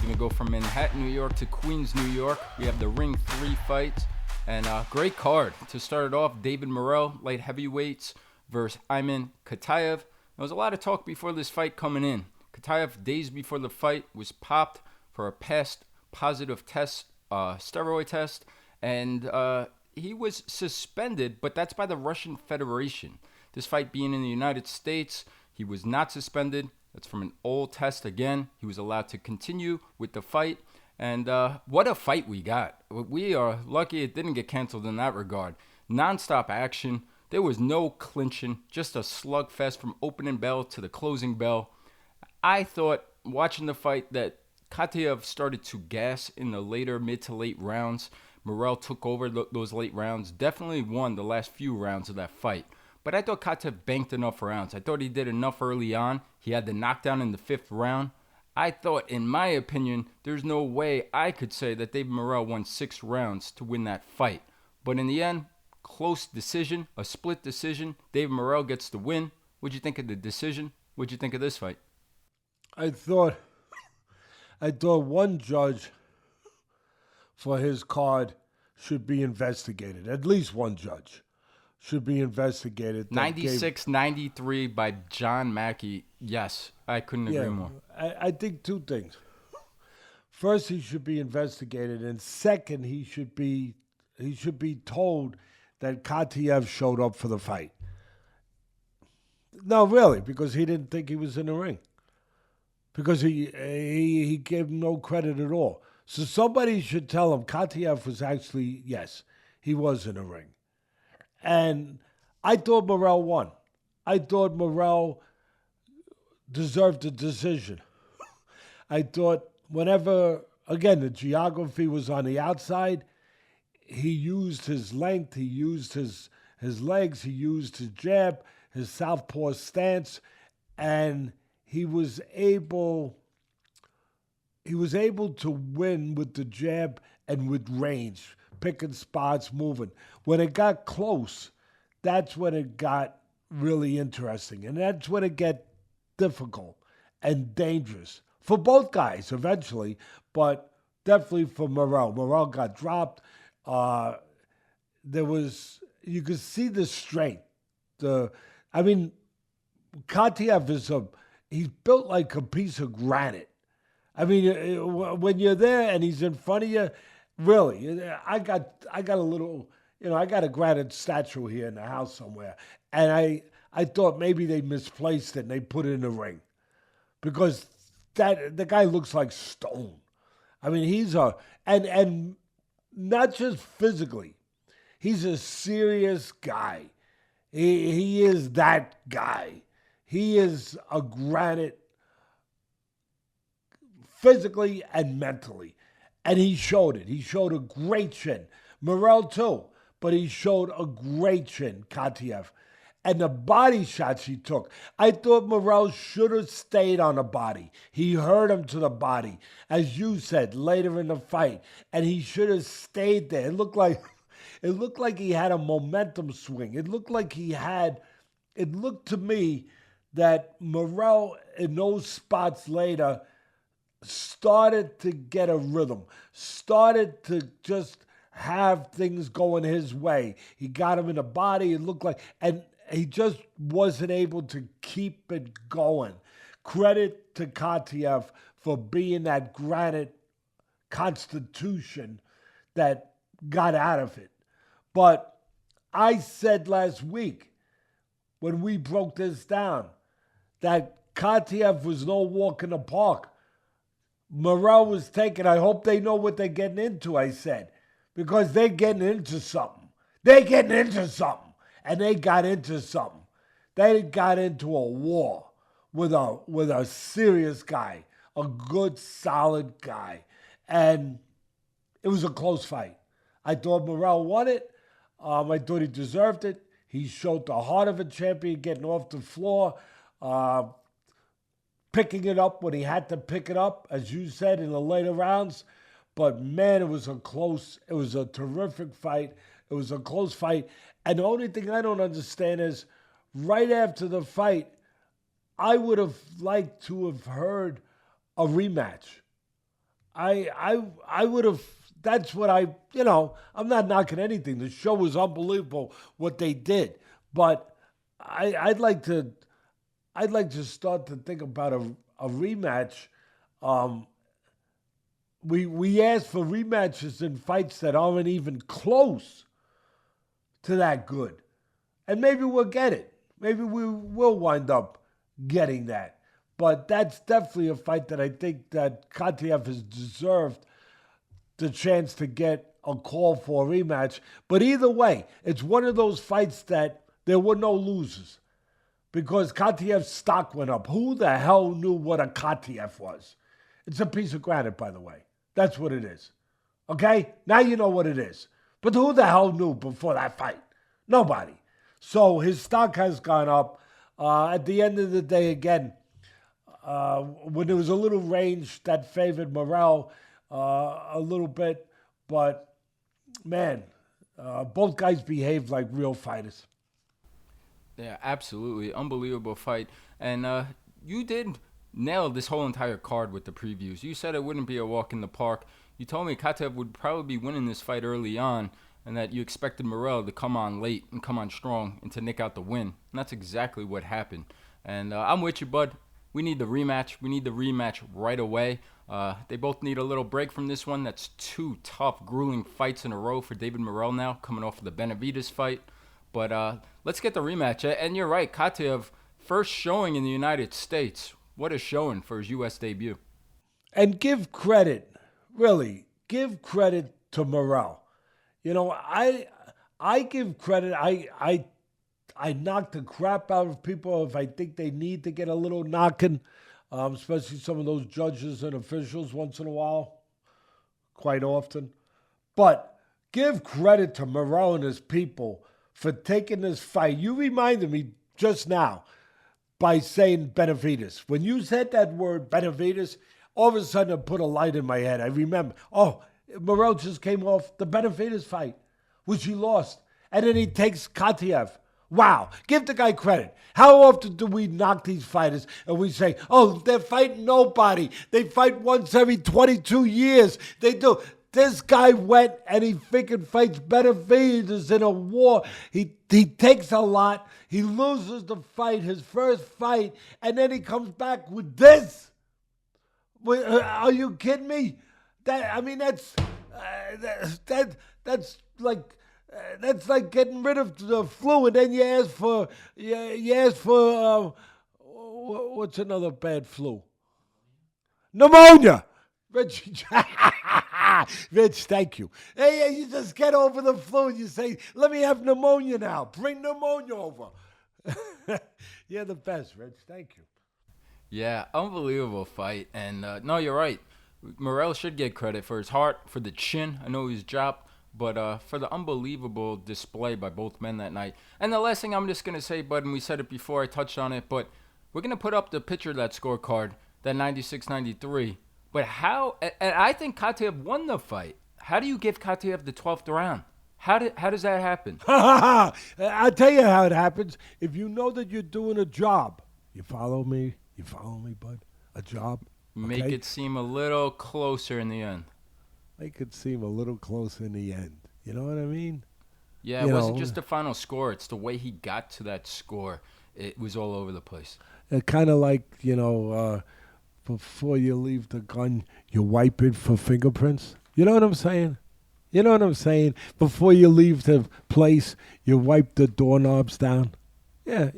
We're going to go from Manhattan, New York to Queens, New York. We have the Ring 3 fights. And great card. To start it off, David Morrell, light heavyweights versus Imam Khataev. There was a lot of talk before this fight coming in. Khataev, days before the fight, was popped for a past positive test, steroid test. And he was suspended, but that's by the Russian Federation. This fight being in the United States, he was not suspended. That's from an old test again. He was allowed to continue with the fight. And what a fight we got. We are lucky it didn't get canceled in that regard. Non-stop action. There was no clinching. Just a slugfest from opening bell to the closing bell. I thought, watching the fight, that Khataev started to gas in the later mid to late rounds. Morrell took over those late rounds. Definitely won the last few rounds of that fight. But I thought Khataev banked enough rounds. I thought he did enough early on. He had the knockdown in the 5th round. I thought, in my opinion, there's no way I could say that David Morrell won 6 rounds to win that fight. But in the end, close decision, a split decision. David Morrell gets the win. What'd you think of the decision? What'd you think of this fight? I thought one judge for his card should be investigated. At least one judge should be investigated. 96-93 by John Mackey. Yes, I couldn't agree more. I think 2 things. First, he should be investigated, and second, he should be told that Khataev showed up for the fight. No, really, because he didn't think he was in the ring. Because he gave him no credit at all. So somebody should tell him Khataev was actually, yes, he was in the ring. And I thought Morrell won. I thought Morrell deserved a decision. I thought whenever, again, the geography was on the outside, he used his length, he used his legs, he used his jab, his southpaw stance, and he was able to win with the jab and with range, picking spots, moving. When it got close, that's when it got really interesting. And that's when it got difficult and dangerous for both guys eventually, but definitely for Morrell. Morrell got dropped. You could see the strength. Khataev he's built like a piece of granite. I mean, when you're there and he's in front of you, really, I got a little, I got a granite statue here in the house somewhere, and I thought maybe they misplaced it and they put it in the ring, because the guy looks like stone. I mean, and not just physically, he's a serious guy. He is that guy. He is a granite, physically and mentally. And he showed it. He showed a great chin. Morrell too, but he showed a great chin, Khataev. And the body shots he took, I thought Morrell should have stayed on the body. He hurt him to the body, as you said, later in the fight. And he should have stayed there. It looked like he had a momentum swing. It looked to me that Morrell, in those spots later, started to get a rhythm, started to just have things going his way. He got him in the body, it looked like, and he just wasn't able to keep it going. Credit to Khataev for being that granite constitution that got out of it. But I said last week, when we broke this down, that Khataev was no walk in the park. Morrell was taken. I hope they know what they're getting into, I said, because they're getting into something. And they got into something. They got into a war with a serious guy, a good, solid guy. And it was a close fight. I thought Morrell won it. I thought he deserved it. He showed the heart of a champion, getting off the floor, picking it up when he had to pick it up, as you said, in the later rounds. But man, it was a terrific fight. It was a close fight. And the only thing I don't understand is, right after the fight, I would have liked to have heard a rematch. I would have. That's what I'm not knocking anything. The show was unbelievable what they did, but I'd like to start to think about a rematch. We ask for rematches in fights that aren't even close to that good, and maybe we'll get it. Maybe we will wind up getting that. But that's definitely a fight that I think that Khataev has deserved the chance to get a call for a rematch. But either way, it's one of those fights that there were no losers because Khataev's stock went up. Who the hell knew what a Khataev was? It's a piece of granite, by the way. That's what it is. Okay? Now you know what it is. But who the hell knew before that fight? Nobody. So his stock has gone up. At the end of the day, again, when there was a little range that favored Morrell a little bit, but man, both guys behaved like real fighters. Yeah, absolutely. Unbelievable fight. And you did nail this whole entire card with the previews. You said it wouldn't be a walk in the park. You told me Khataev would probably be winning this fight early on, and that you expected Morrell to come on late and come on strong and to nick out the win. And that's exactly what happened. And I'm with you, bud. We need the rematch. We need the rematch right away. They both need a little break from this one. That's 2 tough, grueling fights in a row for David Morrell now, coming off of the Benavidez fight. But let's get the rematch. And you're right, Khataev, first showing in the United States. What a showing for his U.S. debut. And give credit, really, give credit to Morrell. You know, I give credit. I knock the crap out of people if I think they need to get a little knocking, especially some of those judges and officials once in a while, quite often. But give credit to Morrell and his people for taking this fight. You reminded me just now by saying Benavidez. When you said that word Benavidez, all of a sudden it put a light in my head. I remember, Morrell just came off the Benavidez fight, which he lost. And then he takes Khataev. Wow. Give the guy credit. How often do we knock these fighters and we say, they're fighting nobody. They fight once every 22 years. They do. This guy went and he freaking fights Benavidez in a war. He takes a lot. He loses the fight, his first fight, and then he comes back with this. Are you kidding me? That's like getting rid of the flu, and then you ask for what's another bad flu? Pneumonia. Rich, thank you. Hey, you just get over the flu and you say, let me have pneumonia now. Bring pneumonia over. You're the best, Rich. Thank you. Yeah, unbelievable fight. And no, you're right. Morrell should get credit for his heart, for the chin. I know he was dropped, but for the unbelievable display by both men that night. And the last thing I'm just going to say, bud, and we said it before, I touched on it, but we're going to put up the picture of that scorecard, that 96-93. But how, and I think Khataev won the fight. How do you give Khataev the 12th round? How does that happen? I'll tell you how it happens. If you know that you're doing a job, you follow me? You follow me, bud? A job? Okay? Make it seem a little closer in the end. Make it seem a little closer in the end. You know what I mean? Yeah, it wasn't just the final score. It's the way he got to that score. It was all over the place. Kind of like, before you leave the gun, you wipe it for fingerprints. You know what I'm saying? You know what I'm saying? Before you leave the place, you wipe the doorknobs down. Yeah,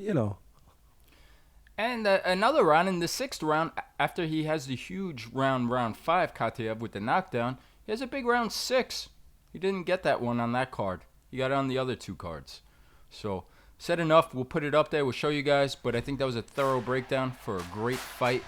And another round, in the 6th round, after he has the huge round 5, Khataev, with the knockdown, he has a big round 6. He didn't get that one on that card. He got it on the other 2 cards. So, said enough. We'll put it up there. We'll show you guys. But I think that was a thorough breakdown for a great fight.